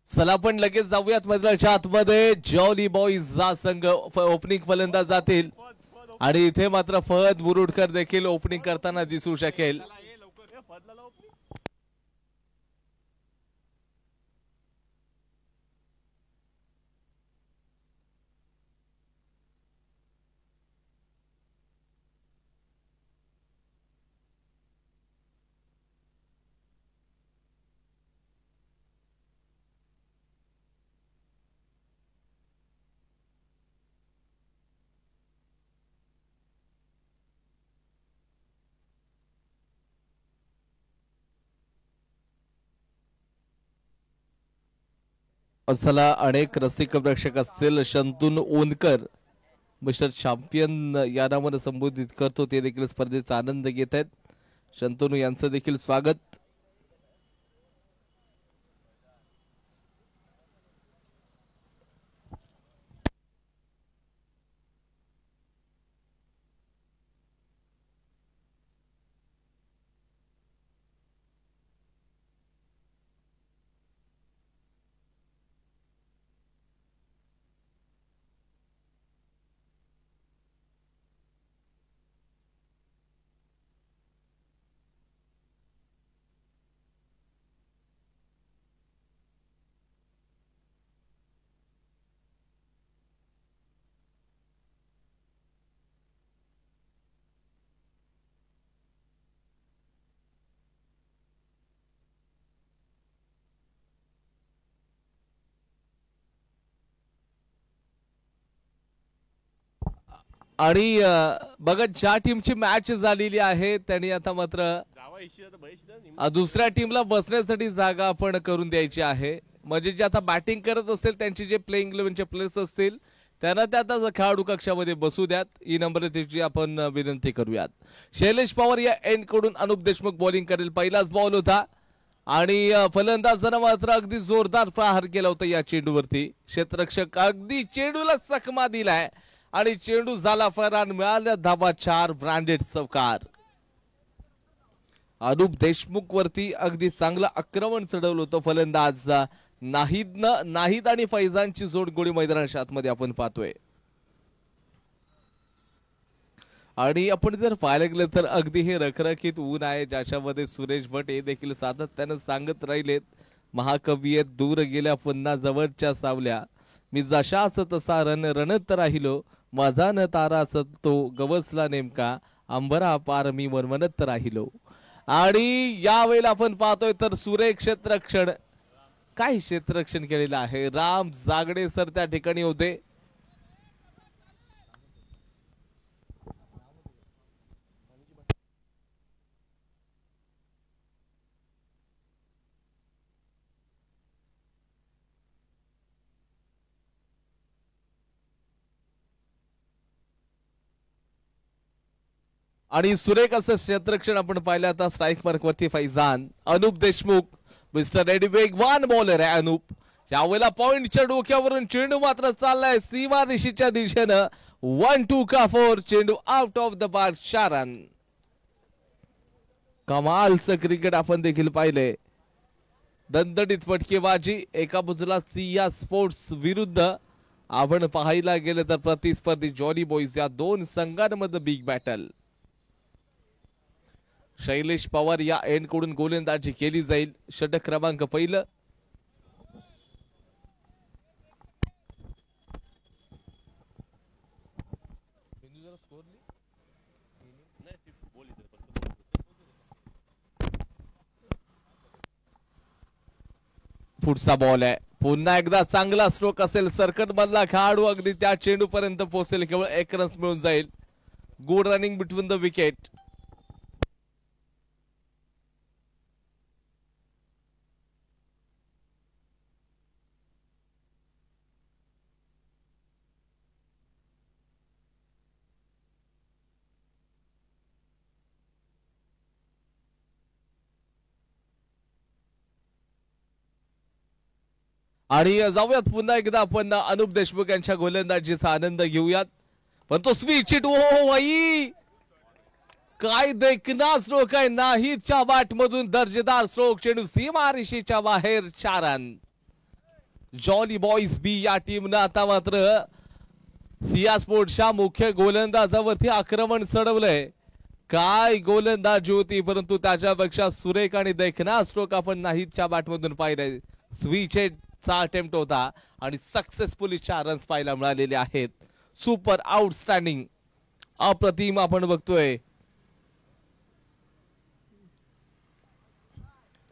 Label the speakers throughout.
Speaker 1: चला आपण लगेच जाऊयात मैदानाच्या आतमध्ये. जॉली बॉईज हा संघ ओपनिंग फलंदाज जातील आणि इथे मात्र फहद बुरुडकर देखील ओपनिंग करताना दिसू शकेल. चला अनेक रसिक प्रेक्षक असतील. शंतनू ओनकर मिस्टर चॅम्पियन या नावाने संबोधित करतो ते देखील स्पर्धेचा आनंद घेत आहेत. शंतनू यांचं देखील स्वागत. आणि बघा ज्या टीमची मॅच झालेली आहे त्यांनी आता मात्र दुसऱ्या टीमला बसण्यासाठी जागा आपण करून द्यायची आहे. म्हणजे जे आता बॅटिंग करत असेल त्यांचे जे प्लेइंग 11चे प्लेयर्स असतील त्यांना त्या आता खेळाडू कक्षामध्ये बसू द्यात ही नम्रतेची आपण विनंती करूयात. शैलेश पवार या एंड कडून अनुप देशमुख बॉलिंग करेल. पहिलाच बॉल होता आणि फलंदाजानं मात्र अगदी जोरदार प्रहार केला होता या चेंडूवरती. क्षेत्ररक्षक अगदी चेंडूला चकमा दिलाय आणि चेंडू झाला फरार. मिळाल्या धावा 4. ब्रँडेड चौकार. अनुप देशमुख वरती अगदी चांगलं आक्रमण चढवलं होतं फलंदाज नाहीद आणि फैजानची जोड गोळी मैदानाच्या आतमध्ये आपण पाहतोय. आणि आपण जर पाहायला गेलं तर अगदी हे रखरखीत ऊन आहे ज्याच्यामध्ये सुरेश भट हे देखील सातत्यानं सांगत राहिलेत. महाकवी आहेत दूर गेल्या पुन्हा जवळच्या सावल्या, मी जशास तसा रणत राहिलो, माझा न तारा तो गवसला नेमका, अंबरा पार मी मनमनत राहिलो. आणि यावेळेला आपण पाहतोय तर सुरेख क्षेत्ररक्षण, काय क्षेत्ररक्षण केलेलं आहे. राम जागडे सर त्या ठिकाणी होते. आणि सुरेख असं क्षेत्ररक्षण आपण पाहिलं. आता स्ट्राईक मार्क वरती फैजान. अनुप देशमुख मिस्टर रेडी वेगवान बॉलर आहे अनुप. यावेळेला पॉइंटच्या डोक्यावरून चेंडू मात्र चाललाय सीमा रेषेच्या दिशेनं. 1-2 का 4. चेंडू out of the park. 4 run. कमालचं क्रिकेट आपण देखील पाहिले. दणदणीत फटकेबाजी. एका बाजूला सिया स्पोर्ट्स विरुद्ध आपण पाहायला गेलं तर प्रतिस्पर्धी जॉली बॉईज या दोन संघांमध्ये बिग बॅटल. शैलेश पवार या एंड कडून गोलंदाजी केली जाईल. षटक क्रमांक पहिलं. पुढचा बॉल आहे. पुन्हा एकदा चांगला स्ट्रोक असेल. सर्कट मधला खेळाडू अगदी त्या चेंडू पर्यंत पोहोचेल. केवळ 1 रन मिळून जाईल. Good running between the wicket. आणि जाऊयात पुन्हा एकदा आपण अनुप देशमुख यांच्या गोलंदाजीचा आनंद घेऊयात. पण तो स्विच इट, ओ भाई काय देखना स्ट्रोक आहे. नाहीच्या बॅट मधून दर्जेदार स्ट्रोक. चेंडू सीमारेषेच्या बाहेर. 4 रन. जॉली बॉईज बी या टीमनं आता मात्र सिया स्पोर्ट्सच्या मुख्य गोलंदाजावरती आक्रमण चढवलंय. काय गोलंदाजी होती, परंतु त्याच्यापेक्षा सुरेख आणि देखना स्ट्रोक आपण नाहीच्या बॅटमधून पाहिले. स्विचचा अटेम्प्ट होता आणि सक्सेसफुली 4 रन्स पाहायला मिळालेले आहेत. सुपर आउटस्टँडिंग अप्रतिम आपण बघतोय.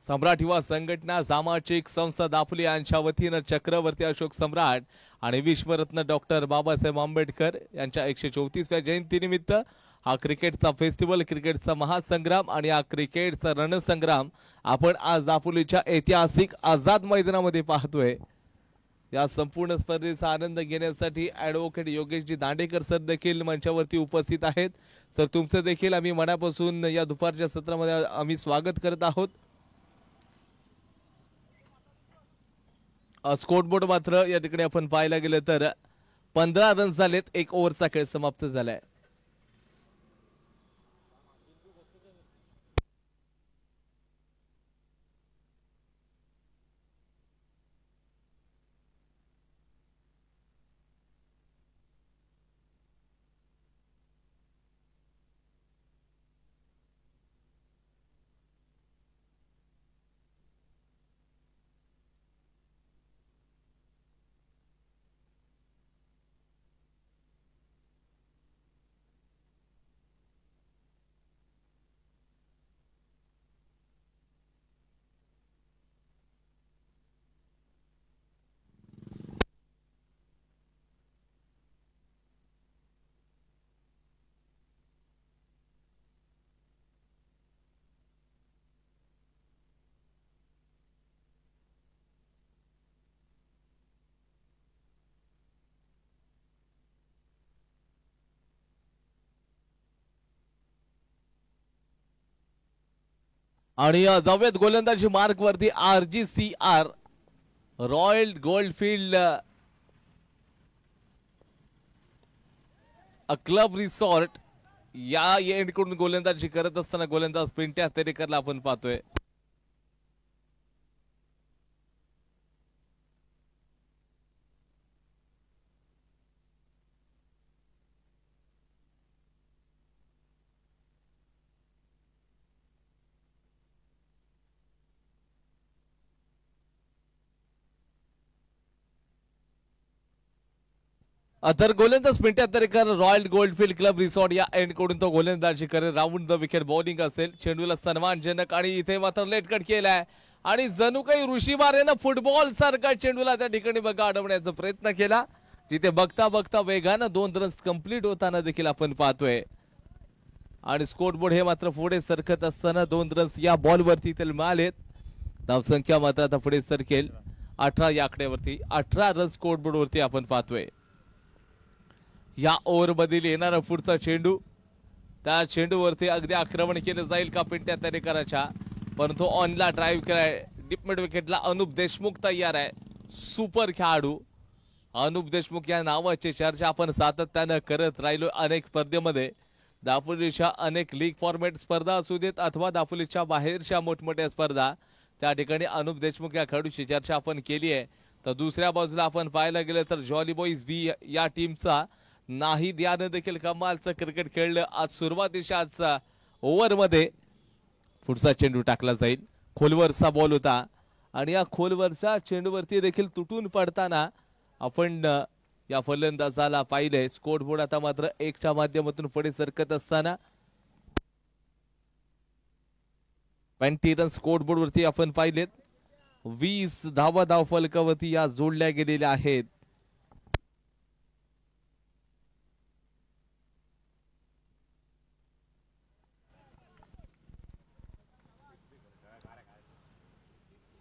Speaker 1: सम्राट युवा संघटना सामाजिक संस्था दापोली यांच्या वतीनं चक्रवर्ती अशोक सम्राट आणि विश्वरत्न डॉक्टर बाबासाहेब आंबेडकर यांच्या 134व्या जयंतीनिमित्त हा क्रिकेटचा फेस्टिवल, क्रिकेटचा महासंग्राम आणि हा क्रिकेटचा रणसंग्राम आपण आज दापोलीच्या ऐतिहासिक आझाद मैदानामध्ये पाहतोय. या संपूर्ण स्पर्धेचा आनंद घेण्यासाठी ॲडव्होकेट योगेशजी दांडेकर सर देखील मंचावरती उपस्थित आहेत. सर, तुमचं देखील आम्ही मनापासून या दुपारच्या सत्रामध्ये आम्ही स्वागत करत आहोत. स्कोरबोर्ड मात्र या ठिकाणी आपण पाहायला गेलं तर 15 रन्स झालेत. 1 ओव्हरचा खेळ समाप्त झालाय. आणि जाऊयात गोलंदाजी मार्क वरती. RGCR Royal Goldfield Club Resort या एंडकडून गोलंदाजी करत असताना गोलंदाज पिंट्या तेरेकरला आपण पाहतोय. तर गोलंदाज Pintya तेरेकर royal Goldfield Club Resort या एंडकडून तो गोलंदाजी करेल. राऊंड द विकेट बॉलिंग असेल. चेंडूला सन्मानजनक आणि इथे मात्र लेट कट केलाय आणि जणू काही ऋषी मारेनं फुटबॉल सारखा चेंडूला त्या ठिकाणी बघा अडवण्याचा प्रयत्न केला, जिथे बघता बघता वेगानं 2 रन्स कंप्लीट होताना देखील आपण पाहतोय. आणि स्कोरबोर्ड हे मात्र पुढे सरकत असताना 2 रन्स या बॉलवरती त्याला मिळालेत. धावसंख्या मात्र आता पुढे सरकेल 18 या आकड्यावरती. 18 रन्स स्कोरबोर्ड वरती आपण पाहतोय. या ओव्हर मधील येणारा पुढचा चेंडू, त्या चेंडूवरती अगदी आक्रमण केलं जाईल का पिंट्या तेरेकराच्या, परंतु ऑनला ड्राईव्ह केलाय. डीप मिड विकेटला अनुप देशमुख तयार आहे. सुपर खेळाडू अनुप देशमुख या नावाची चर्चा आपण सातत्यानं करत राहिलो अनेक स्पर्धेमध्ये. दापोलीच्या अनेक लीग फॉर्मॅट स्पर्धा असू देत अथवा दापोलीच्या बाहेरच्या मोठमोठ्या स्पर्धा, त्या ठिकाणी अनुप देशमुख या खेळाडूची चर्चा आपण केली आहे. तर दुसऱ्या बाजूला आपण पाहायला गेलं तर जॉली बॉईज बी या टीमचा नाहीद यानं देखील कमालचं क्रिकेट खेळलं. आज सुरुवातीच्याच ओव्हरमध्ये पुढचा चेंडू टाकला जाईल. खोलवरचा बॉल होता आणि या खोलवरच्या चेंडूवरती देखील तुटून पडताना आपण या फलंदाजाला पाहिलंय. स्कोरबोर्ड आता मात्र 1च्या माध्यमातून पुढे सरकत असताना 20 रन स्कोरबोर्ड वरती आपण पाहिलेत. 20 धावा धाव फलकावरती या जोडल्या गेलेल्या आहेत.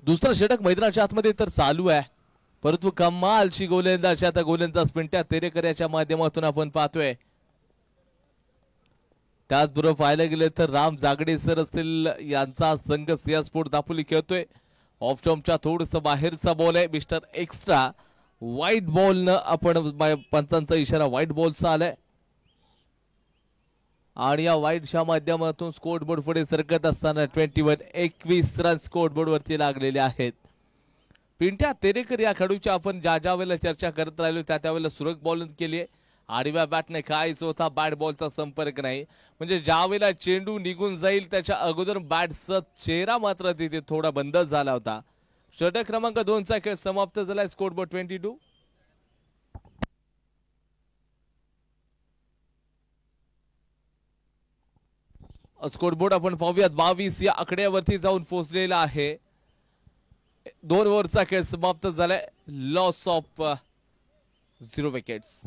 Speaker 1: दुसरा षटक मैदानाच्या आतमध्ये तर चालू आहे, परंतु कमालची गोलंदाजी आता गोलंदाज पिंट्या तेरेकर याच्या माध्यमातून आपण पाहतोय. त्याचबरोबर पाहायला गेले तर राम जागडे सर असतील यांचा संघ सिया स्पोर्ट दापोली खेळतोय. ऑफ स्टंपच्या थोडस बाहेरचा बॉल आहे. मिस्टर एक्स्ट्रा व्हाईट बॉल न आपण पंचांचा इशारा व्हाईट बॉलचा आलाय आणि या व्हाईटच्या माध्यमातून स्कोरबोर्ड पुढे सरकत असताना 21 रन स्कोरबोर्ड वरती लागलेले आहेत. पिंट्या तेरेकर या खेळाडूची आपण ज्या ज्या वेळेला चर्चा करत राहिलो त्या त्यावेळेला सुरत बॉलिंग केली आहे. आडव्या बॅटने काहीच होता, बॅट बॉलचा संपर्क नाही. म्हणजे ज्या वेळेला चेंडू निघून जाईल त्याच्या अगोदर बॅटचा चेहरा मात्र तिथे थोडा बंद झाला होता. षटक क्रमांक 2चा खेळ समाप्त झालाय. Score board 22. स्कोर बोर्ड आपण पाहूयात 22 या आकड्यावरती जाऊन पोहोचलेला आहे. 2 ओव्हरचा खेळ समाप्त झालाय. Loss of 0 wickets.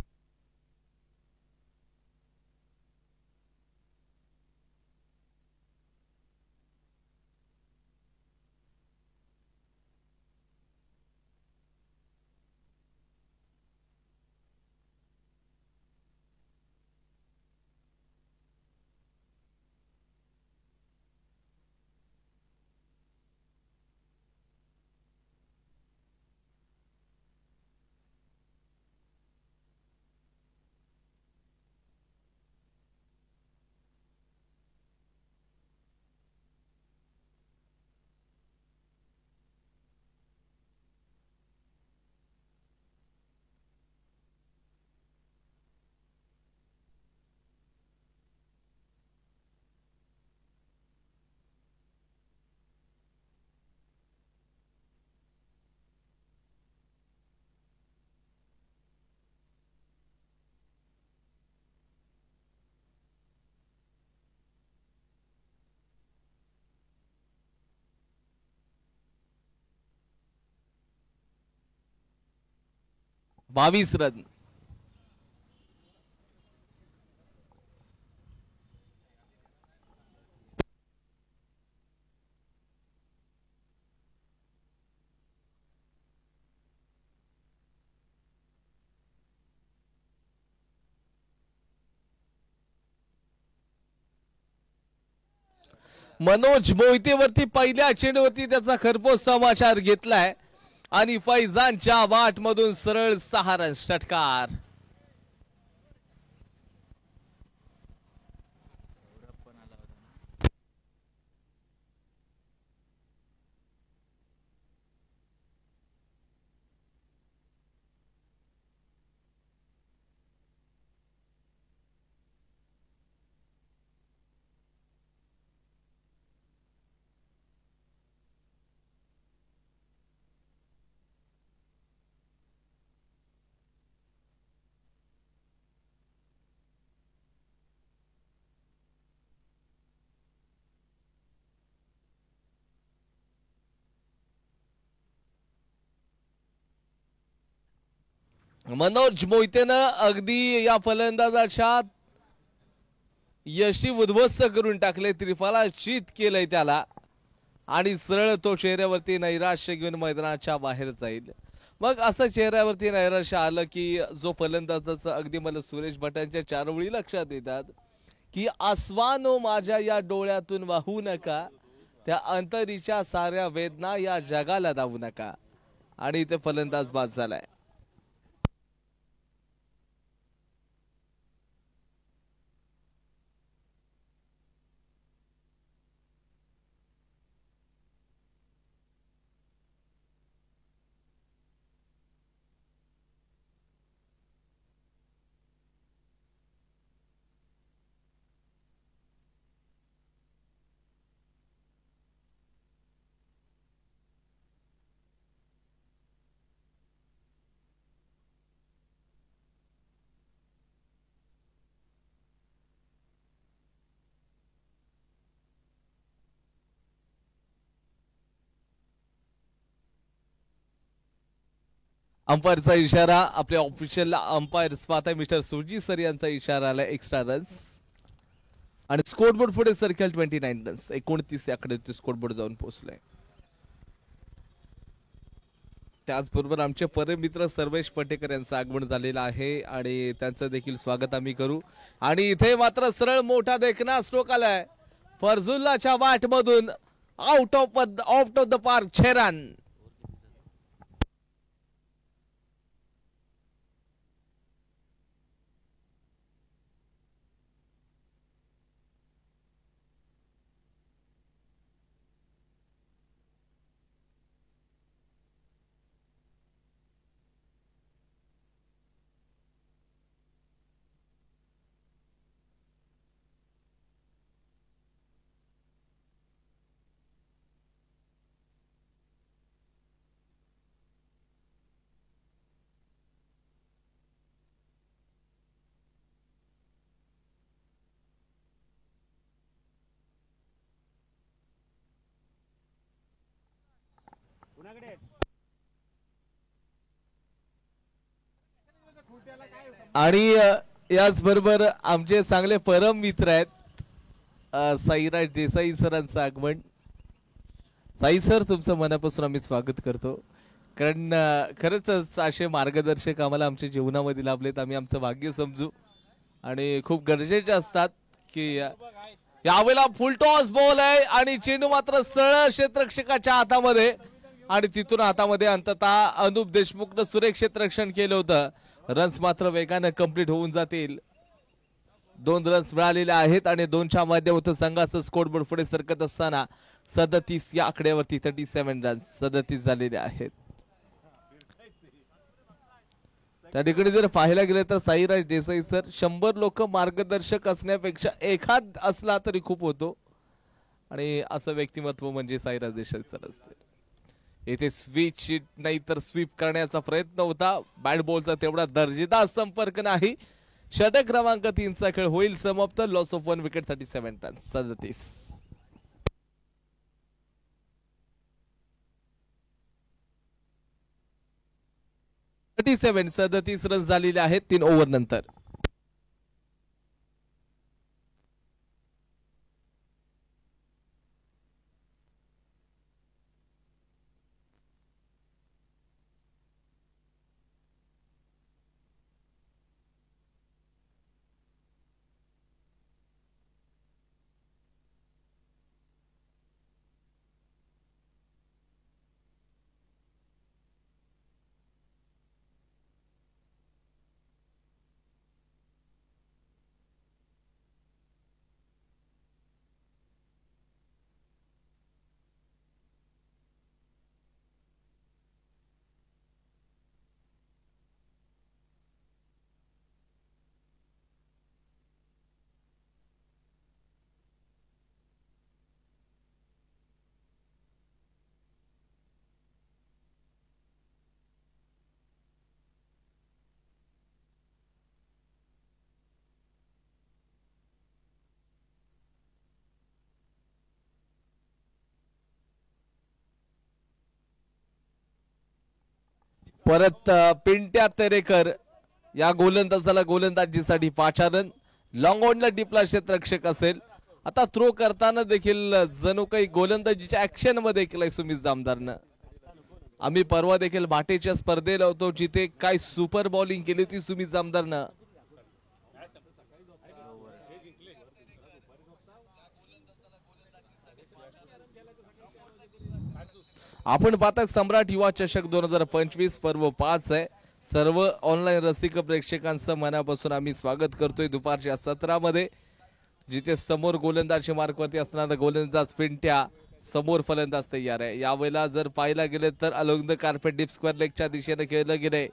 Speaker 1: बावीस रन. मनोज मोहितेवरती पहिल्या चेंडूवरती त्याचा खरपोस समाचार घेतलाय आणि फैजानच्या वाटमधून सरळ 6 रन षटकार. मनोज मोहितेनं अगदी या फलंदाजाच्या यशी उद्ध्वस्त करून टाकले. त्रिफला चित केलंय त्याला आणि सरळ तो चेहऱ्यावरती नैराश्य घेऊन मैदानाच्या बाहेर जाईल. मग असं चेहऱ्यावरती नैराश्य आलं की जो फलंदाजाचं अगदी मला सुरेश भटांच्या 4 ओळी लक्षात येतात की आसवानो माझ्या या डोळ्यातून वाहू नका, त्या अंतरीच्या साऱ्या वेदना या जगाला दावू नका. आणि इथे फलंदाज बाद झालाय. अंपायरचा इशारा, आपल्या ऑफिशियल अंपायर स्वतः मिस्टर सुरजी सर यांचा इशारा आला. एक्स्ट्रा रन्स आणि स्कोरबोर्ड पुढे सरकेल 29 रन्स. 29 आकडे स्कोरबोर्ड जाऊन पोहोचलाय. त्याचबरोबर आमचे परमित्र सर्वेश पटेकर यांचं आगमन झालेलं आहे आणि त्यांचं देखील स्वागत आम्ही करू. आणि इथे मात्र सरळ मोठा देखना स्ट्रोक आलाय फर्जुल्लाच्या वाटमधून. Out of the park 6 run. आणि याचबरोबर आमचे चांगले परम मित्र आहेत साईराज देसाई सरांचं आगमन. साई सर तुमचं मनापासून आम्ही स्वागत करतो, कारण खरंच असे मार्गदर्शक आम्हाला आमच्या जीवनामध्ये लाभलेत. आम्ही आमचं भाग्य समजू आणि खूप गरजेचे असतात की यावेळेला फुल टॉस बॉल आहे आणि चेंडू मात्र सरळ क्षेत्ररक्षकाच्या हातामध्ये आणि तिथून हातामध्ये अंततः अनुप देशमुखनं सुरेख क्षेत्ररक्षण केलं होतं. रन्स मात्र वेगाने कंप्लीट होऊन जातील. 2 रन्स मिळालेले आहेत आणि 2च्या माध्यमातून संघाचं स्कोरबोर्ड पुढे सरकत असताना 37 या आकड्यावरती 37 रन्स 37 झालेले आहेत. त्या ठिकाणी जर पाहायला गेलं तर साईराज देसाई सर 100 लोक मार्गदर्शक असण्यापेक्षा एखाद असला तरी खूप होतो आणि असं व्यक्तिमत्व म्हणजे साईराज देसाई सर असते. येथे स्विच नाही तर स्वीप करण्याचा प्रयत्न होता. बॅट बॉलचा तेवढा दर्जेदार संपर्क नाही. षटक क्रमांक 3 चा खेळ होईल समाप्त. Loss of 1 wicket 37 runs 37 runs झालेले आहेत 3 ओव्हर नंतर. परत पिंट्या तेरेकर या गोलंदाजाला गोलंदाजीसाठी 5 रन. लॉंग ऑनला डीपला क्षेत्ररक्षक असेल. आता थ्रो करताना देखील जणू काही गोलंदाजीच्या ऍक्शन मध्ये केलाय सुमित जामदारनं. आम्ही परवा देखील भाटेच्या स्पर्धेला होतो जिथे काय सुपर बॉलिंग केली होती सुमित जामदारनं. आपण पाहता सम्राट युवा चषक 2025 पर्व 5 आहे. सर्व ऑनलाईन रसिक प्रेक्षकांचं मनापासून आम्ही स्वागत करतोय दुपारच्या सत्रामध्ये, जिथे समोर गोलंदाजी मार्कवरती असणारा गोलंदाज पिंट्या, समोर फलंदाज तयार आहे. यावेळेला जर पाहायला गेले तर along the carpet deep square लेगच्या दिशेने खेळलं गेलंय.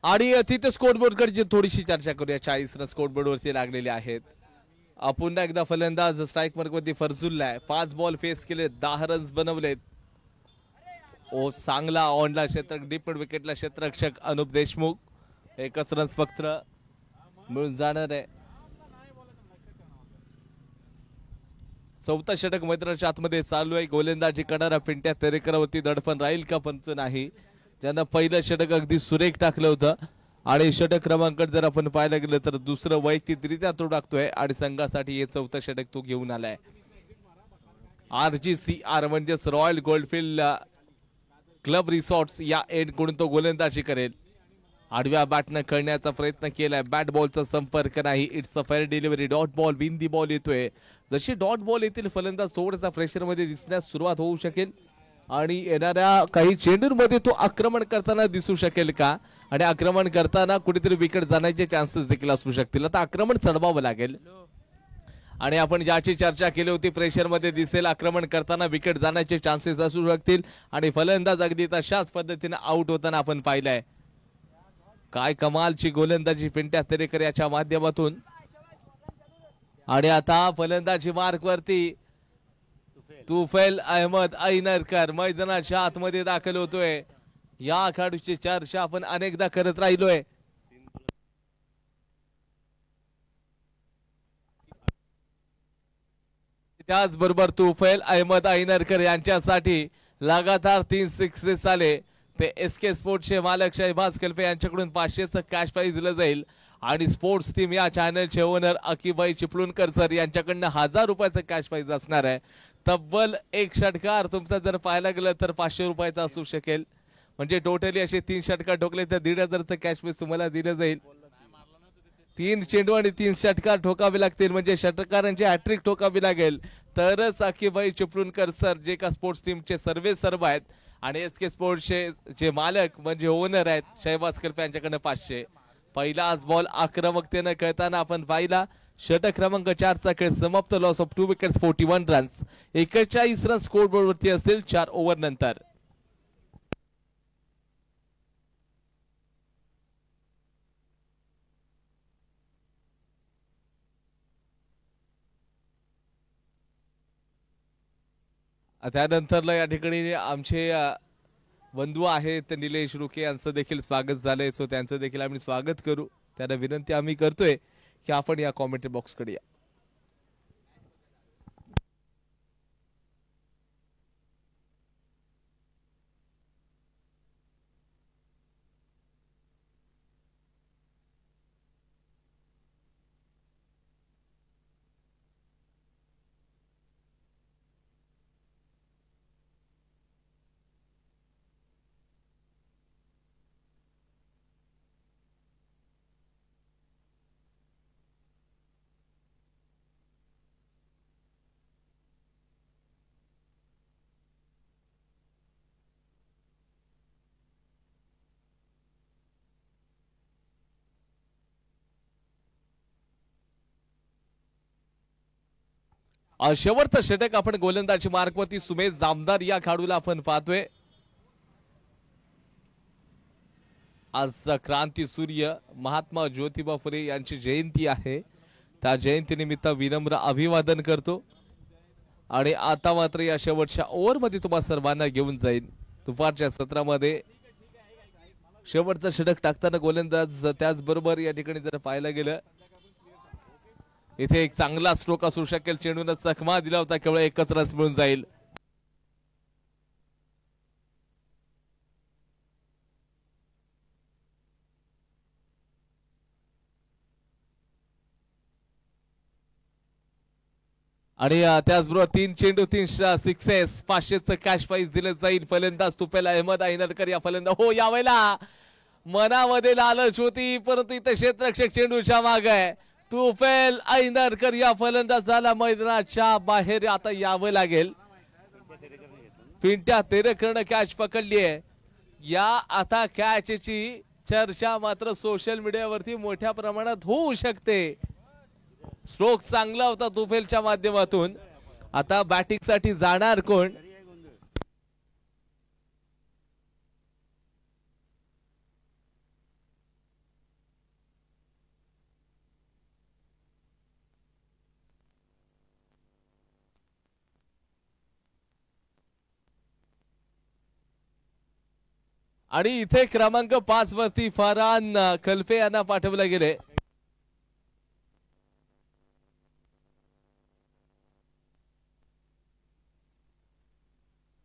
Speaker 1: आणि तिथे स्कोरबोर्ड कडची थोडीशी चर्चा करूया. 40 रन स्कोरबोर्ड वरती लागलेले आहेत. पुन्हा एकदा फलंदाज स्ट्राईक मार्कवरती फरजुल्ला आहे. 5 बॉल फेस केले, 10 रन्स बनवलेत. ओ चांगला ऑनला क्षेत्ररक्षक, डीप विकेटला क्षेत्ररक्षक अनुप देशमुख. 1च रन्स फक्त मिळून जाणार आहे. 4था षटक मैदानाच्या आतमध्ये चालू आहे. गोलंदाजी करणारा पिंट्या तेरेकरवरती दडपण राहील का पंच नाही. ज्यांना पहिलं षटक अगदी सुरेख टाकलं होतं आणि षटक क्रमांक जर आपण पाहायला गेलं तर दुसरं वैयक्तिकरित्या तो टाकतोय आणि संघासाठी हे 4थं षटक तो घेऊन आलाय. RGCR म्हणजेच रॉयल गोल्डफील्ड क्लब रिसॉर्ट्स या एंड कडून तो गोलंदाजी करेल. आडव्या बॅटनं खेळण्याचा प्रयत्न केलाय. बॅट बॉलचा संपर्क नाही. It's a fair delivery. Dot ball, bindi ball येतोय. जशी डॉट बॉल येतील फलंदाज थोडासा प्रेशर मध्ये दिसण्यास सुरुवात होऊ शकेल आणि येणाऱ्या काही चेंडूंमध्ये तो आक्रमण करताना दिसू शकेल का, आणि आक्रमण करताना कुठेतरी विकेट जाण्याचे चान्सेस देखील असू शकतील. आता आक्रमण चढवावं लागेल आणि आपण ज्याची चर्चा केली होती प्रेशर मध्ये दिसेल, आक्रमण करताना विकेट जाण्याचे चान्सेस असू शकतील आणि फलंदाज अगदी तशाच पद्धतीने आउट होताना आपण पाहिलंय. काय कमालची गोलंदाजी पिंट्या तेरेकर याच्या माध्यमातून. आणि आता फलंदाजी मार्क वरती तुफैल अहमद ऐनरकर मैदानाच्या आतमध्ये दाखल होतोय. या खेळाडूची चर्चा आपण अनेकदा करत राहिलोय. त्याचबरोबर तुफैल अहमद ऐनरकर यांच्यासाठी लगातार 3 सिक्सेस आले. ते एसके स्पोर्ट्सचे मालक शहबाज खलफे यांच्याकडून 500चं कॅश प्राइज दिलं जाईल आणि स्पोर्ट्स टीम या चॅनलचे ओनर अकिबाई चिपळूणकर सर यांच्याकडनं 1000 रुपयाचं कॅश प्राइज असणार आहे. तब्बल एक षटकार तुमचा जर पाहायला गेलं तर 500 रुपयाचा असू शकेल. म्हणजे टोटली असे 3 षटकार ठोकले तर 1500चं कॅश प्राइज तुम्हाला दिलं जाईल. 3 चेंडू आणि 3 षटकार ठोकावे लागतील म्हणजे षटकारांची हॅट्रिक ठोकावी लागेल तरच अकिबाई चिपळूणकर सर जे का स्पोर्ट्स टीमचे सर्व आहेत आणि एसके स्पोर्ट्सचे जे मालक म्हणजे ओनर आहेत शहबाज खलफे यांच्याकडनं 500. पहिलाच बॉल आक्रमकतेनं खेळताना आपण पाहिला. षटक क्रमांक 4चा खेळ समाप्त. Loss of 2 wickets 41 runs. 41 run score बोर्डवरती असतील 4 ओव्हर नंतर. त्यानंतरला या ठिकाणी आमचे बंधू आहेत निलेश रुके यांचं देखील स्वागत झालंय. सो त्यांचं देखील आम्ही स्वागत करू. त्यांना विनंती आम्ही करतोय की आपण या कॉमेंट्री बॉक्सकडे या. शेवटचं षटक आपण गोलंदाजी मार्कवरती सुमेश जामदार या खेळाडूला आपण पाहतोय. आज क्रांती सूर्य महात्मा ज्योतिबा फुले यांची जयंती आहे. त्या जयंतीनिमित्त विनम्र अभिवादन करतो आणि आता मात्र या शेवटच्या ओव्हरमध्ये तुम्हा सर्वांना घेऊन जाईल. दुपारच्या सत्रामध्ये शेवटचं षटक टाकताना गोलंदाज त्याचबरोबर या ठिकाणी जर पाहायला गेलं इथे एक चांगला स्ट्रोक असू शकेल. चेंडून चकमा दिला होता केवळ एकच रन मिळून जाईल. आणि त्याचबरोबर 3 चेंडू 3 सिक्सेस 500चं कॅश प्राइज दिलं जाईल. फलंदाज तुफैल अहमद ऐनरकर या फलंदाज हो यावेळेला मनामध्ये लालच होती परंतु इथे क्षेत्ररक्षक चेंडूच्या मागे आहे. तुफैल ऐनरकर या फलंदाजाला मैदानाच्या बाहेर आता यावं लागेल. पिंट्या तेरेकरनं कॅच पकडली आहे. या आता कॅचची चर्चा मात्र सोशल मीडियावरती मोठ्या प्रमाणात होऊ शकते. स्ट्रोक चांगला होता तुफैलच्या माध्यमातून. आता बॅटिंग साठी जाणार कोण? आणि इथे क्रमांक 5 वरती फरहान खलफे यांना पाठवले गेले.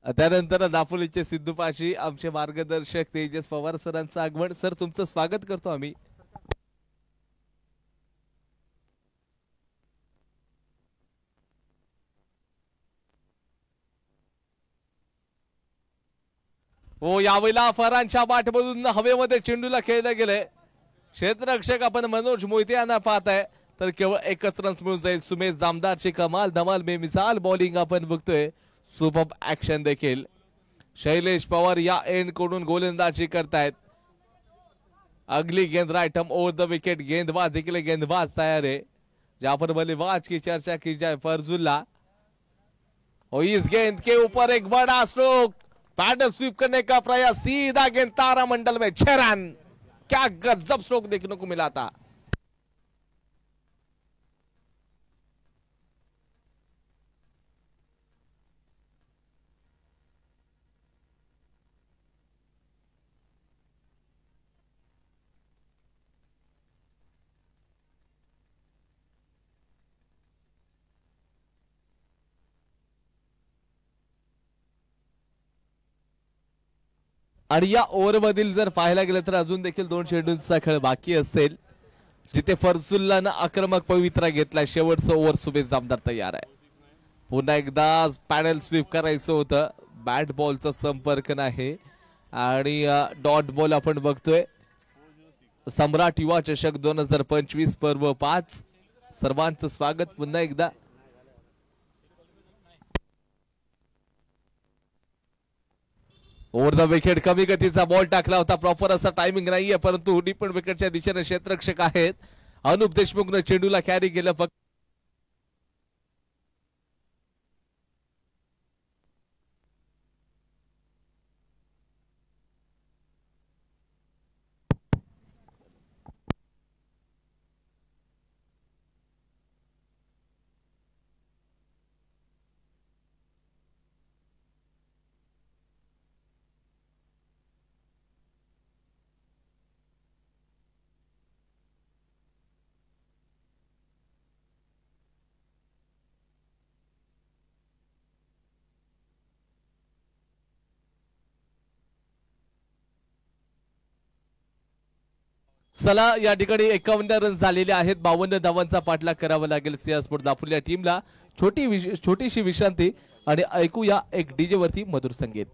Speaker 1: त्यानंतर दापोलीचे सिद्धूपाशी आमचे मार्गदर्शक तेजस पवार सरांचं आगमन. सर तुमचं स्वागत करतो आम्ही. हो यावेळेला फरहानच्या बाटमधून हवेमध्ये चेंडूला खेळलं गेलंय. क्षेत्ररक्षक आपण मनोज मोहिते यांना पाहताय तर केवळ एकच रन मिळून जाईल. सुमेश जामदारची कमाल धमाल बेमिसाल बॉलिंग आपण बघतोय. सुपर ऍक्शन देखील. शैलेश पवार या एंड कडून गोलंदाजी करतायत. अगली गेंद right arm over the wicket. गेंदबाज देखील गेंदबाज तैयार है. जहां पर बल्लेबाज की चर्चा की जाए फर्जुल्ला और इस गेंद के ऊपर एक बड़ा स्ट्रोक. पैडल स्वीप करने का प्रयास. सीधा गेंद तारा मंडल में 6 रन. क्या गजब स्ट्रोक देखने को मिला था. आणि या ओव्हरमधील जर पाहायला गेलं तर अजून देखील 2 चेंडूंचा खेळ बाकी असेल, जिथे फरसुल्लानं आक्रमक पवित्रा घेतला. शेवटचं ओव्हर सुबेज जामदार तयार आहे. पुन्हा एकदा पॅनल स्वीप करायचं होतं, बॅट बॉलचा संपर्क नाही आणि डॉट बॉल आपण बघतोय. सम्राट युवा चषक 2025 पर्व 5 सर्वांचं स्वागत पुन्हा एकदा. ओव्हर द विकेट कमी गतीचा बॉल टाकला होता. प्रॉपर असा टायमिंग नाहीये, परंतु पण विकेटच्या दिशेने क्षेत्ररक्षक आहेत. अनुप देशमुखनं चेंडूला कॅरी केलं. फक्त चला या ठिकाणी 51 रन झालेले आहेत. 52 धावांचा पाठलाग करावा लागेल सिंह स्पोर्ट दापोली या टीमला. छोटीशी विश्रांती आणि ऐकूया एक डीजे वरती मधुर संगीत.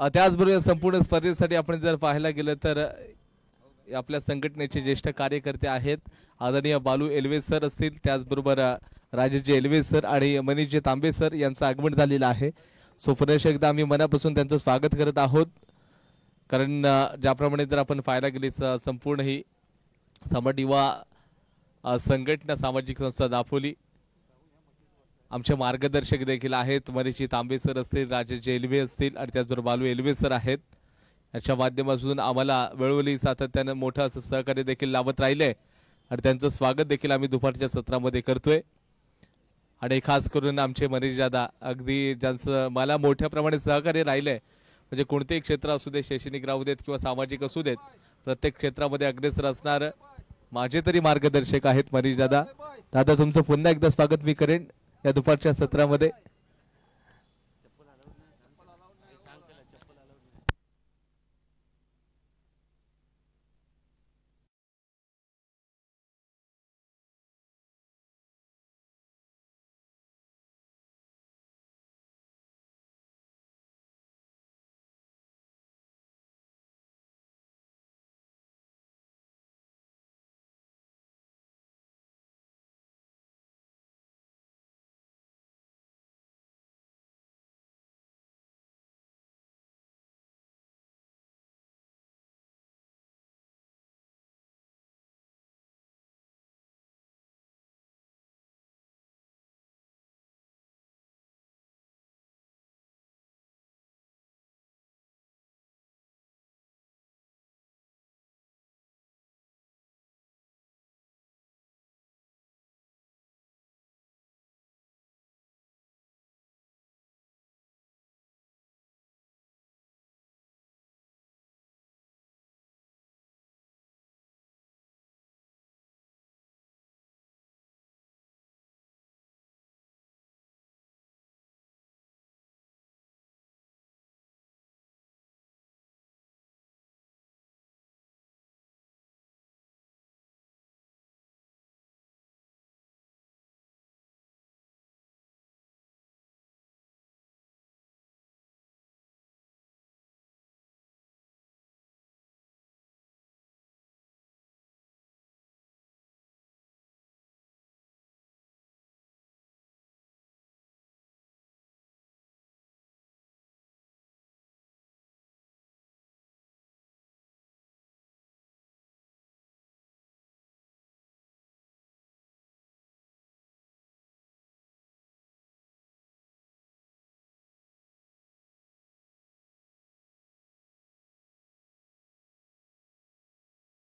Speaker 1: त्याचबरोबर संपूर्ण स्पर्धेसाठी आपण जर पाहायला गेलं तर आपल्या संघटनेचे ज्येष्ठ कार्यकर्ते आहेत. आदरणीय बालू एलवे सर असतील, त्याचबरोबर राजेशजी एलवे सर आणि मनीषजी तांबे सर यांचं आगमन झालेलं आहे. सो पुन्हा एकदा आम्ही मनापासून त्यांचं स्वागत करत आहोत. कारण ज्याप्रमाणे जर आपण पाहायला गेली संपूर्ण ही सम्राट युवा संघटना सामाजिक संस्था दापोली आमचे मार्गदर्शक देखील आहेत. मनीषजी तांबे सर असतील, राजेश एलवे असतील आणि त्याचबरोबर बालू एलवे सर आहेत. याच्या माध्यमातून आम्हाला वेळोवेळी सातत्यानं मोठं असं सहकार्य देखील लाभत राहिले आणि त्यांचं स्वागत देखील आम्ही दुपारच्या सत्रामध्ये करतोय. आणि खास करून आमचे मनीष दादा अगदी ज्यांचं मला मोठ्या प्रमाणे सहकार्य राहिलंय, म्हणजे कोणतेही क्षेत्र असू दे, शैक्षणिक राहू देत किंवा सामाजिक असू देत, प्रत्येक क्षेत्रामध्ये अग्रेसर असणार माझे तरी मार्गदर्शक आहेत मनीष दादा. दादा तुमचं पुन्हा एकदा स्वागत मी करेन या दुपारच्या सत्रामध्ये.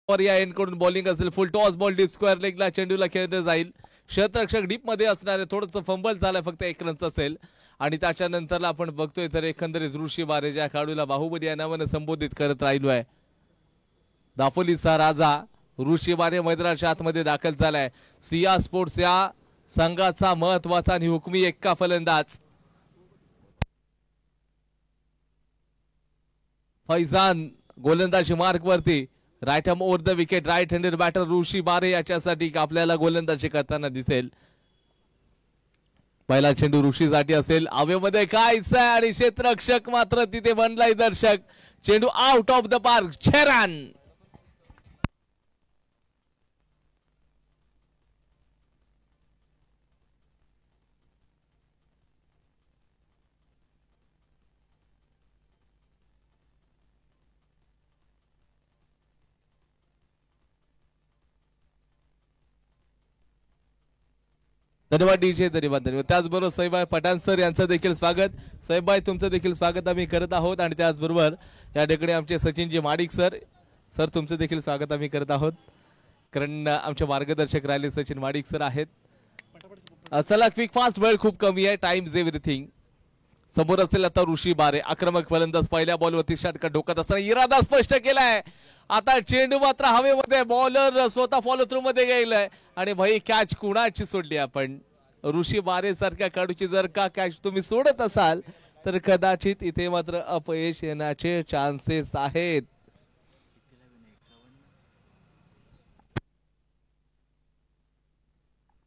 Speaker 1: या एंडकडून बॉलिंग असेल, full toss ball deep square लेगला चेंडूला खेळता जाईल. क्षेत्ररक्षक डीप मध्ये असणार आहे, थोडंसं फंबल झालंय, फक्त 1 रनच असेल. आणि त्याच्यानंतरला आपण बघतोय तर एकंदरीत ऋषी बारे ज्या खेळाडूला बाहुबली या नावानं संबोधित करत राहिलो आहे, दापोलीचा राजा ऋषी बारे मैदानाच्या आतमध्ये दाखल झालाय. सिया स्पोर्ट्स या संघाचा महत्वाचा आणि हुकमी एक्का फलंदाज फैजान गोलंदाजी मार्क वरती. Right arm over the wicket, right handed batter Rishi Bare याच्यासाठी आपल्याला गोलंदाजी करताना दिसेल. पहिला चेंडू ऋषीसाठी असेल, हवेमध्ये कायच आहे आणि क्षेत्ररक्षक मात्र तिथे बनलाय दर्शक. चेंडू out of the park, 6 run. धन्यवाद डीजे, धन्यवाद धन्यवाद. त्याचबरोबर सईबाई पठाण सर यांचं देखील स्वागत. सईबाई तुमचं देखील स्वागत आम्ही करत आहोत. आणि त्याचबरोबर या ठिकाणी आमचे सचिनजी माडिक सर, सर तुमचं देखील स्वागत आम्ही करत आहोत, कारण आमचे मार्गदर्शक राहिले सचिन माडिक सर आहेत. चला क्विक फास्ट, वेळ खूप कमी आहे, टाइम्स एव्हरीथिंग. समोर असलेला आता ऋषी बारे आक्रमक फलंदाज, पहिल्या बॉलवरती षटका डोकत असताना इरादा स्पष्ट केलाय. आता चेंडू मात्र हवेमध्ये, बॉलर स्वतः फॉलो थ्रू मध्ये गेलाय आणि भाई कॅच कुणाची सोडली आपण. ऋषी बारे सारख्या खेळाडूची जर का कॅच तुम्ही सोडत असाल तर कदाचित इथे मात्र अपयश येण्याचे चान्सेस आहेत.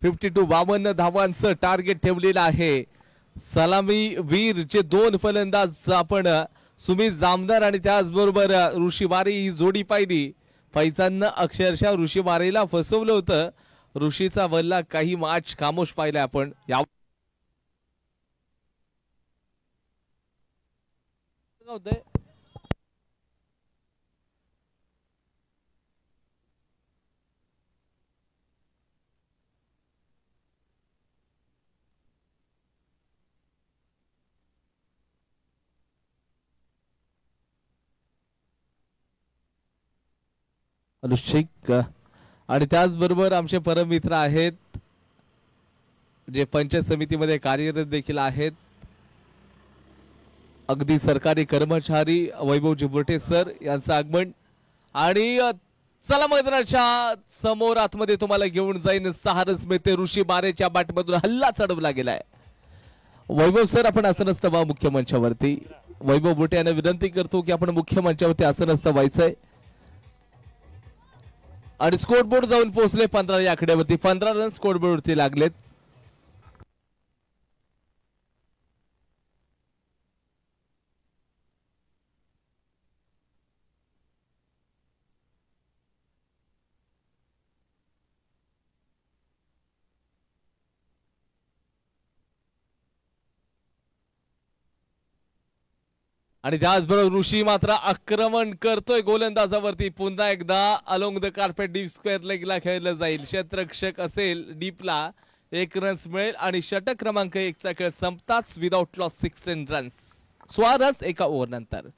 Speaker 1: $52 52 धावांचं टार्गेट ठेवलेलं आहे. सलामी वीर जे 2 फलंदाज आपण सुमित जामदार आणि त्याचबरोबर ऋषी बारे ही जोडी पाहिली. फैजाननं अक्षरशः ऋषी बारेला फसवलं होतं. ऋषीचा वल्ला काही मॅच खामोश पाहिलाय आपण या अनुष्ठिक आणि त्याचबरोबर आमचे परममित्र आहेत जे पंचायत समितीमध्ये कार्यरत देखील आहेत. अगदी सरकारी कर्मचारी वैभव जिंबोटे सर यांचं आगमन आणि चला मैदानाच्या समोर आतमध्ये तुम्हाला घेऊन जाईन. सहारस मेते ऋषी बारेच्या बॅटमधून हल्ला चढवला गेलाय. वैभव सर आपण आसनस्थ व्हा मुख्य मंचावरती. वैभव बुटे यांना विनंती करतो की आपण मुख्य मंचावरती आसनस्थ व्हायचंय. आणि स्कोरबोर्ड जाऊन पोहोचले 15 या आकड्यावरती. 15 रन स्कोरबोर्डवरती लागलेत. आणि त्याचबरोबर ऋषी मात्र आक्रमण करतोय गोलंदाजावरती. पुन्हा एकदा along the carpet deep square लेगला खेळलं जाईल. क्षेत्ररक्षक असेल डीपला 1 रन्स मिळेल आणि षटक क्रमांक 1 चा खेळ संपताच विदाउट लॉस 16 रन्स. 16 रन्स एका ओव्हर नंतर.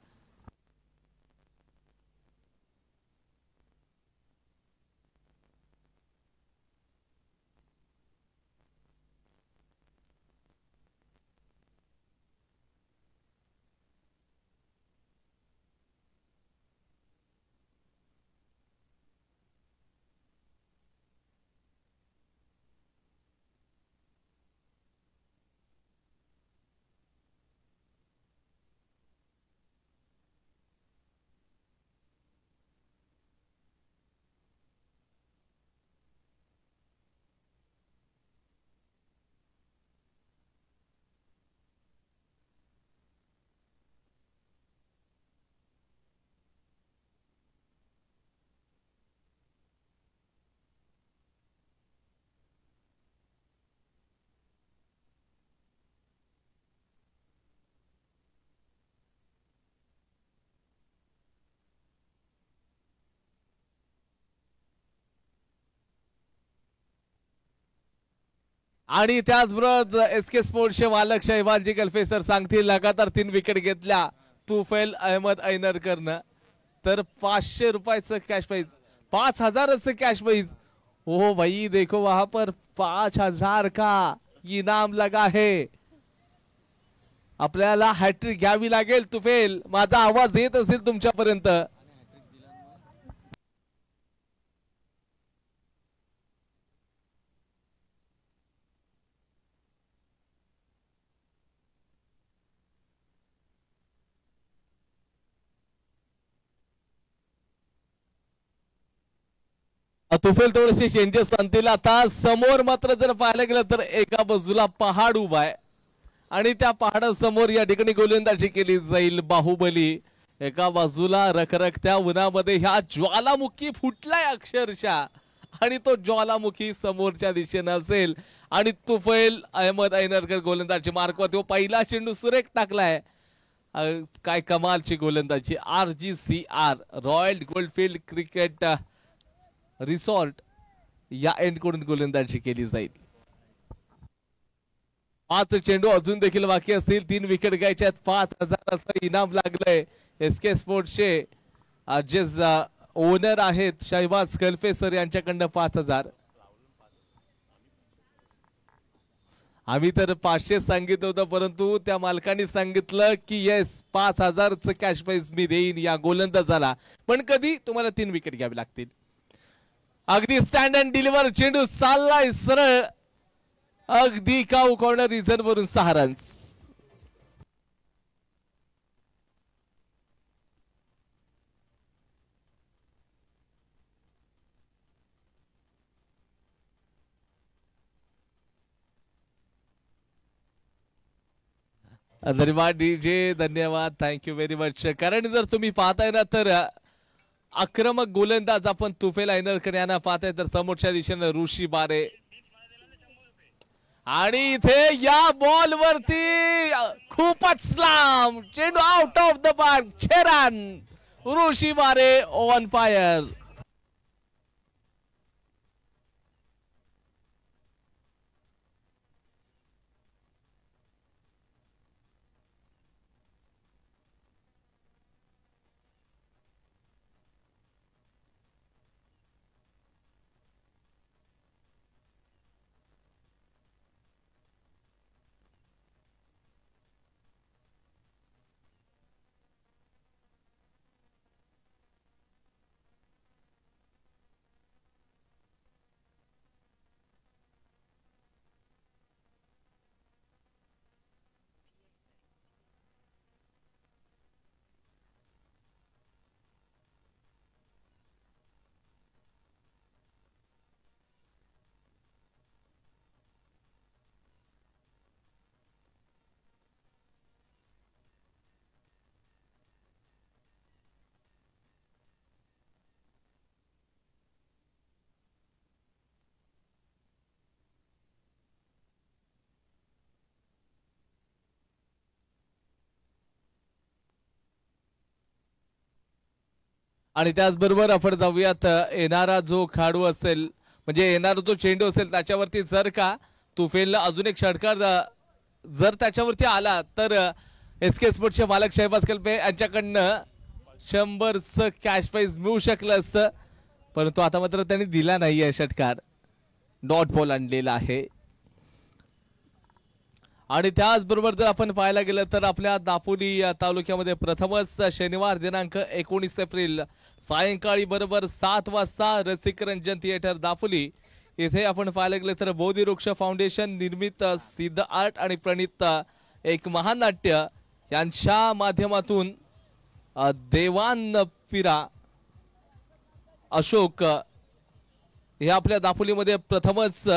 Speaker 1: आणि त्याचबरोबर एस के स्पोर्ट्सचे मालक शहबाजी गल्फेसर सांगतील लगातार 3 विकेट घेतल्या तुफैल अहमद ऐनरकरनं. तर 500 रुपयाचं कॅश प्राइज, 5000 कॅश प्राइज. ओ भाई देखो वहां पर 5000 का इनाम लगा है. आपल्याला हॅट्रिक घ्यावी लागेल. तुफेल माझा आवाज येत असेल तुमच्यापर्यंत. तुफेल थोडेसे चेंजेस आणतील. आता समोर मात्र जर पाहायला गेलं तर एका बाजूला पहाड उभा आहे आणि त्या पहाडासमोर या ठिकाणी गोलंदाजी केली जाईल. बाहुबली एका बाजूला रखरखत्या उन्हामध्ये ह्या ज्वालामुखी फुटलाय अक्षरशः आणि तो ज्वालामुखी समोरच्या दिशेने असेल आणि तुफैल अहमद ऐनरकर गोलंदाजी मार्कवर. तो पहिला चेंडू सुरेख टाकलाय. काय कमालची गोलंदाजी. RGCR Royal Goldfield Cricket Resort या एंडकडून गोलंदाजी केली जाईल. 5 चेंडू अजून देखील बाकी असतील. 3 विकेट घ्यायच्या आहेत. 5000 इनाम लागलंय. एस के स्पोर्ट्सचे जे ओनर आहेत शहबाज कल्फे सर यांच्याकडनं 5000. आम्ही तर 500 सांगितलं होतं परंतु त्या मालकाने सांगितलं की येस 5000चं कॅश प्राइज मी देईन या गोलंदाजाला, पण कधी तुम्हाला 3 विकेट घ्यावी लागतील. अगदी स्टँड अँड डिलिव्हर चेंडू चाललाय सरळ अगदी काऊ कॉर्नर रिझन वरून 6 रन्स. धन्यवाद डीजे, धन्यवाद, थँक्यू व्हेरी मच. कारण जर तुम्ही पाहताय ना तर आक्रमक गोलंदाज आपण तुफेल ऐनरकर यांना पाहताय, तर समोरच्या दिशेनं ऋषी बारे आणि इथे या बॉल वरती खूपच लांब चेंडू out of the park, 6 run. Rishi Bare on fire. आणि त्याचबरोबर आपण जाऊयात येणारा जो खेळाडू असेल, म्हणजे येणारा जो चेंडू असेल त्याच्यावरती जर का तुफेलला अजून एक षटकार जर त्याच्यावरती आला तर एसके स्पोर्ट्सचे मालक शहबाज कल्पे यांच्याकडनं 100चं कॅश प्राइज मिळू शकलं असतं, परंतु आता मात्र त्यांनी दिला नाहीये षटकार. डॉट बॉल आणलेला आहे. आणि त्याचबरोबर जर आपण पाहायला गेलं तर आपल्या दापोली तालुक्यामध्ये प्रथमच शनिवार दिनांक 19 एप्रिल सायंकाळी बरोबर 7 वाजता रसिक रंजन थिएटर दापोली इथे आपण पाहायला गेलं तर बोधिवृक्ष फाउंडेशन निर्मित सिद्ध आर्ट आणि प्रणित एक महानाट्य यांच्या माध्यमातून देवान फिरा अशोक हे आपल्या दापोलीमध्ये प्रथमच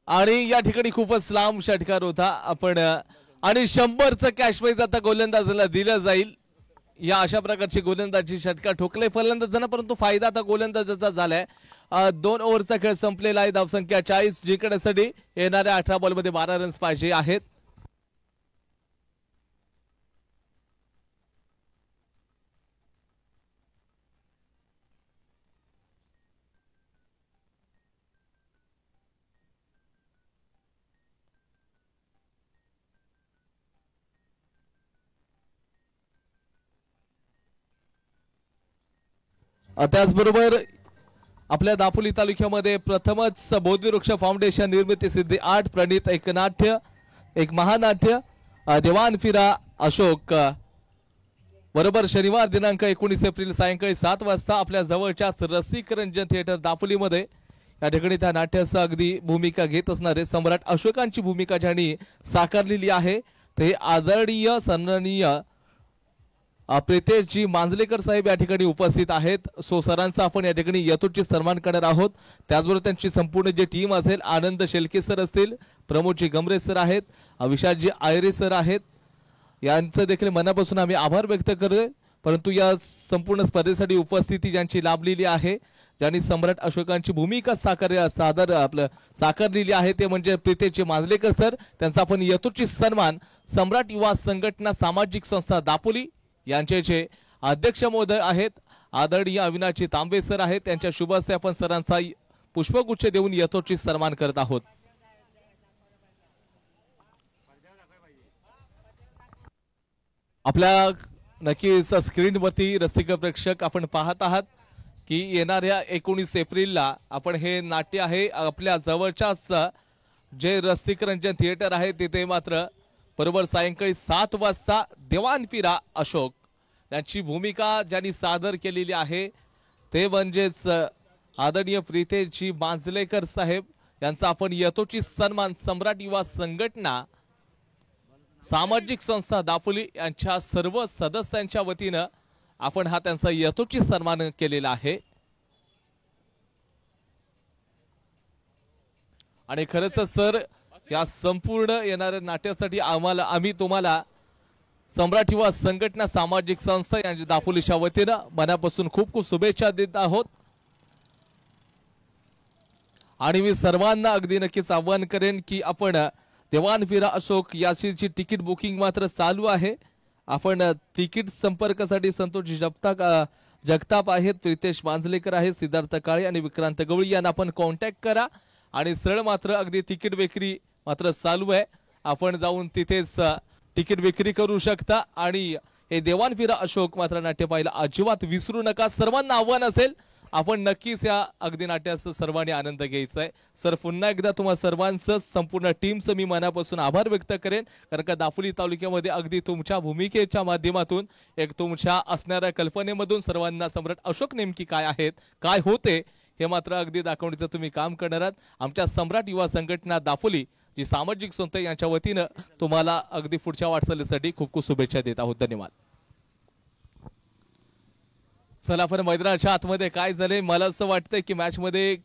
Speaker 1: आणि या ठिकाणी खूपच लांब षटकार होता आपण आणि 100चं कॅश प्राइज आता गोलंदाजाला दिलं जाईल. या अशा प्रकारची गोलंदाजी षटकार ठोकले फलंदाजांना, परंतु फायदा आता गोलंदाजाचा झालाय. 2 ओव्हरचा खेळ संपलेला आहे. धावसंख्या 40 जिंकण्यासाठी येणाऱ्या 18 बॉलमध्ये 12 रन्स पाहिजे आहेत. त्याचबरोबर आपल्या दापोली तालुक्यामध्ये प्रथमच बोधिवृक्ष फाउंडेशन निर्मिती सिद्धी आर्ट प्रणित एक नाट्य एक महानाट्य देवान फिरा अशोक बरोबर शनिवार दिनांक 19 एप्रिल सायंकाळी 7 वाजता आपल्या जवळच्याच रसिक रंजन थिएटर दापोलीमध्ये या ठिकाणी त्या नाट्याचा अगदी भूमिका घेत असणारे सम्राट अशोकांची भूमिका ज्यांनी साकारलेली आहे ते आदरणीय सन्माननीय प्रितेशजी मांजलेकर साहेब या ठिकाणी उपस्थित आहेत. सो सरांचा आपण या ठिकाणी यथोचित सन्मान करणार आहोत. त्याचबरोबर त्यांची संपूर्ण जी टीम असेल, आनंद शेलके सर असतील, प्रमोदजी गमरे सर आहेत, विशालजी आयरे सर आहेत, यांचं देखील मनापासून आम्ही आभार व्यक्त करतोय. परंतु या संपूर्ण स्पर्धेसाठी उपस्थिती ज्यांची लाभलेली आहे, ज्यांनी सम्राट अशोकांची भूमिका साकारलेली आहे ते म्हणजे प्रितेशजी मांजलेकर सर. त्यांचा आपण यथोचित सन्मान सम्राट युवा संघटना सामाजिक संस्था दापोली यांचे जे अध्यक्ष महोदय आहेत आदरणीय अविनाशजी तांबे सर आहेत, त्यांच्या शुभ हस्ते आपण सरांचा पुष्पगुच्छ देऊन यथोचित सन्मान करत आहोत. आपल्या नक्कीच स्क्रीनवरती रसिक प्रेक्षक आपण पाहत आहात की येणाऱ्या 19 एप्रिलला आपण हे नाट्य आहे आपल्या जवळच्याच जे रसिक रंजन थिएटर आहे तिथे मात्र बरोबर सायंकाळी 7 वाजता देवान फिरा अशोक यांची भूमिका ज्यांनी सादर केलेली आहे ते म्हणजेच आदरणीय प्रितेशजी मांजलेकर साहेब यांचा आपण यथोचित सन्मान सम्राट युवा संघटना सामाजिक संस्था दापोली यांच्या सर्व सदस्यांच्या वतीनं आपण हा त्यांचा यथोचित सन्मान केलेला आहे। आणि खरंच सर या संपूर्ण येणाऱ्या नाट्यासाठी आम्ही तुम्हाला सम्राट युवा संघटना सामाजिक संस्था यांच्या दापोलीच्या वतीनं मनापासून खूप खूप शुभेच्छा देत आहोत। आणि मी सर्वांना अगदी नक्कीच आवाहन करेन की आपण देवानवीरा अशोक याची तिकीट बुकिंग मात्र चालू आहे। आपण तिकीट संपर्कासाठी संतोष जगताप आहेत, प्रितेश मांजलेकर आहेत, सिद्धार्थ काळे आणि विक्रांत गवळी यांना आपण कॉन्टॅक्ट करा आणि सरळ मात्र अगदी तिकीट विक्री मात्र चालू आहे। आपण जाऊन तिथेच तिकीट विक्री करू शकता आणि हे देवानवीरा अशोक मात्र नाट्य पाहायला अजिबात विसरू नका। सर्वांना आव्हान असेल आपण नक्कीच या अगदी नाट्याचा सर्वांनी आनंद घ्यायचा आहे। सर पुन्हा एकदा तुम्हा सर्वांचं संपूर्ण टीमचं मी मनापासून आभार व्यक्त करेन, कारण का दापोली तालुक्यामध्ये अगदी तुमच्या भूमिकेच्या माध्यमातून एक तुमच्या असणाऱ्या कल्पनेमधून सर्वांना सम्राट अशोक नेमकी काय आहेत, काय होते हे मात्र अगदी दाखवण्याचं तुम्ही काम करणार आहात। आमच्या सम्राट युवा संघटना दापोली जी सामाजिक संस्था यांच्या वतीनं तुम्हाला अगदी पुढच्या वाटचालीसाठी खूप खूप शुभेच्छा देत आहोत। धन्यवाद। चला आपण मैदानाच्या आतमध्ये काय झाले, मला असं वाटतंय की मॅच मध्ये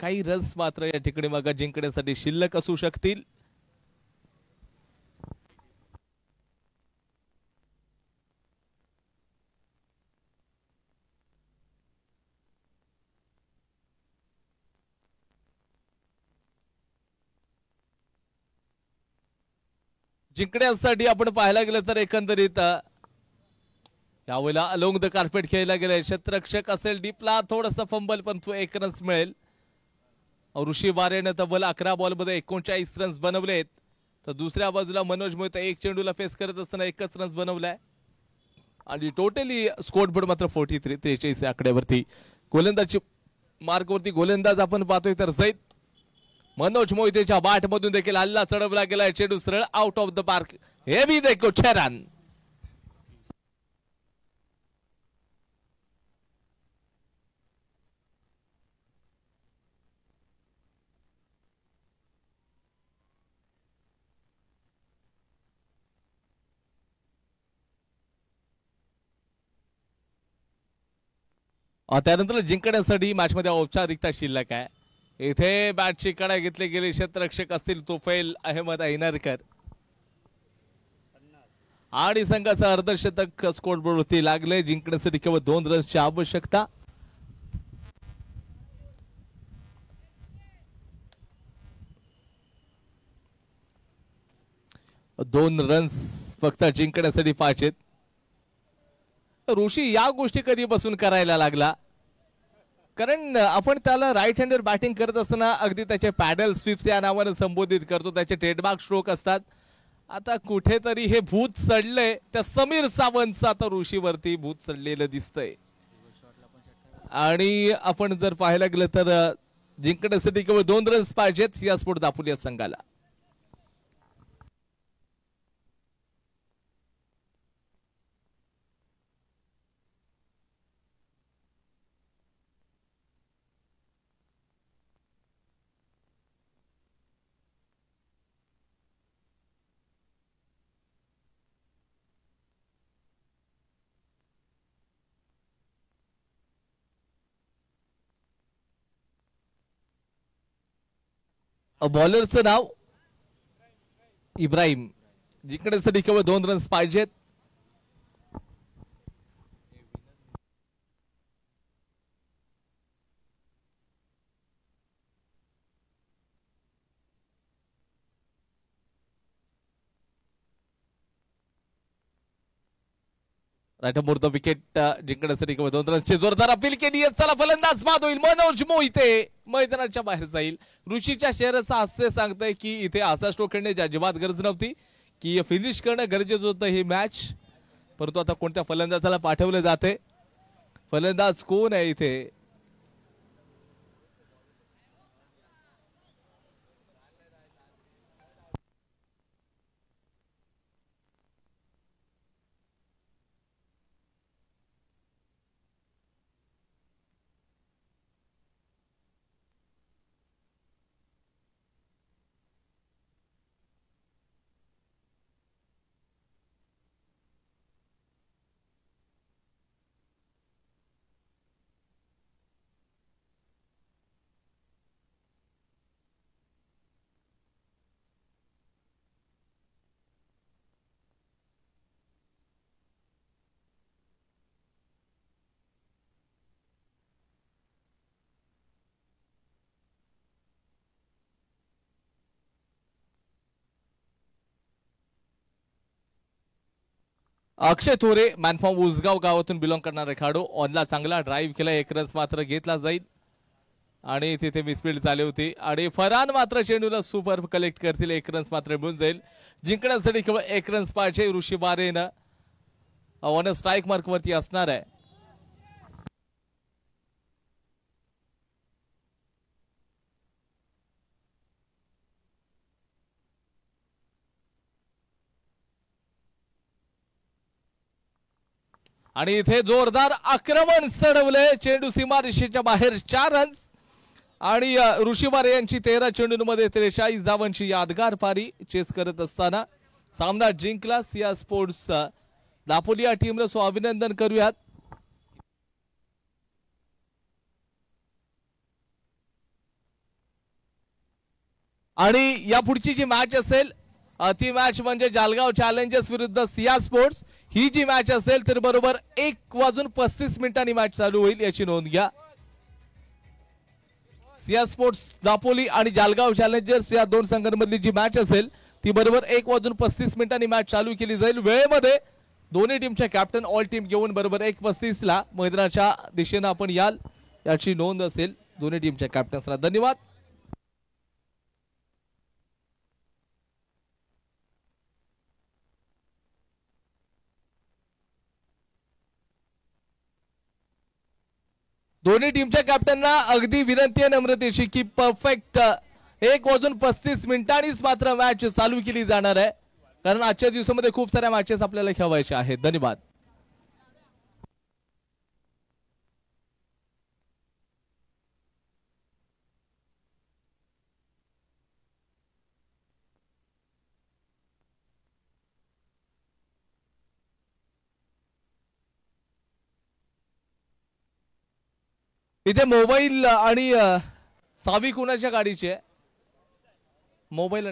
Speaker 1: काही रन्स मात्र या ठिकाणी मग जिंकण्यासाठी शिल्लक असू शकतील। जिंकण्यासाठी आपण पाहायला गेलं तर एकंदरीत यावेळेला अलोंग द कार्पेट खेळला गेलाय। क्षेत्ररक्षक असेल डीपला थोडासा फंबल, पण तो 1 रन्स मिळेल। ऋषी बारेने तब्बल 11 बॉलमध्ये 39 रन्स बनवलेत, तर दुसऱ्या बाजूला मनोज मोहिते 1 चेंडूला फेस करत असताना 1च रन्स बनवलाय आणि टोटली स्कोर बोर्ड मात्र 43 या आकड्यावरती। गोलंदाजी मार्कवरती गोलंदाज आपण पाहतोय तर झैद मनोज मोहितेच्या बॅट मधून देखील हल्ला चढवला गेलाय, चेंडू सरळ आउट ऑफ द पार्क। हे भी देखो 6 रन। त्यानंतर जिंकण्यासाठी मॅच मध्ये औपचारिकता शिल्लक आहे। इथे बॅटची कडा घेतली गेली, क्षेत्ररक्षक असतील तुफैल अहमद ऐनरकर आणि संघाचा अर्धशतक स्कोर बोर्डवरती लागले। जिंकण्यासाठी केवळ 2 रन्सची आवश्यकता। दोन रन्स फक्त जिंकण्यासाठी पाहिजेत। ऋषी या गोष्टी कधीपासून करायला लागला, कारण आपण त्याला राईट हँडर बॅटिंग करत असताना अगदी त्याचे पॅडल स्वीप्स या नावाने संबोधित करतो, त्याचे ट्रेडमार्क स्ट्रोक असतात। आता कुठेतरी हे भूत चढलंय त्या समीर सावंतचं, आता ऋषीवरती भूत चढलेलं दिसतंय। आणि आपण जर पाहायला गेलं तर जिंकण्यासाठी केवळ 2 रन्स पाहिजेत या स्पोर्ट दापोली या संघाला। बॉलरचं नाव इब्राहिम। जिंकण्यासाठी केवळ 2 रन्स पाहिजेत। राईट मोर द विकेट जिंकण्यासाठी केवळ 2 रन्सची जोरदार अपील केली आहे। चला फलंदाज बाद होईल, मनोज मोहिते मैदानाच्या बाहेर जाईल। ऋषीच्या चेहऱ्याचा हास्य सांगतंय की इथे असा स्ट्रोक खेळण्याची अजिबात गरज नव्हती, की फिनिश करणं गरजेचं होतं हे मॅच, परंतु आता कोणत्या फलंदाजाला पाठवले जाते, फलंदाज कोण आहे इथे? अक्षय थोरे मॅनफॉर्म उसगाव गावातून बिलॉंग करणारा खेळाडू ऑनला चांगला ड्राईव्ह केला, एक रन मात्र घेतला जाईल आणि तिथे मिसफील्ड झाली होती आणि फरहान मात्र चेंडूला सुपर कलेक्ट करतील, एक रन मात्र मिळून जाईल. जिंकण्यासाठी केवळ एक रन पाहिजे. ऋषी बारेनं ऑन स्ट्राईक मार्क वरती असणार आहे. आणि इथे जोरदार आक्रमण चढवले, चेंडू सीमारेषेच्या बाहेर 4 रन आणि ऋषी बारे यांची 13 चेंडूंमध्ये 43 धावांची यादगार पारी चेस करत असताना सामना जिंकला सिया स्पोर्ट्स दापोली या टीमला. सो अभिनंदन करूयात. आणि या पुढची जी मॅच असेल ती मॅच म्हणजे जालगाव चॅलेंजर्स विरुद्ध सिया स्पोर्ट्स. ही जी मॅच असेल तर बरोबर 1:35 मॅच चालू होईल, याची नोंद घ्या. सिया स्पोर्ट्स दापोली आणि जालगाव चॅलेंजर्स या दोन संघांमधली जी मॅच असेल ती बरोबर 1:35 मॅच चालू केली जाईल. वेळेमध्ये दोन्ही टीमच्या कॅप्टन ऑल टीम घेऊन बरोबर 1:35 मैदानाच्या दिशेने आपण याल, याची नोंद असेल दोन्ही टीमच्या कॅप्टन्सला. धन्यवाद. दोन्ही टीमच्या कॅप्टनना अगदी विनंती आहे नम्रतेची की परफेक्ट 1:35 मात्र मॅच चालू केली जाणार आहे, कारण आजच्या दिवसामध्ये खूप साऱ्या मॅचेस आपल्याला खेळवायच्या आहेत. धन्यवाद. इथे मोबाईल आणि सावी कुणाच्या गाडीची आहे? मोबाईल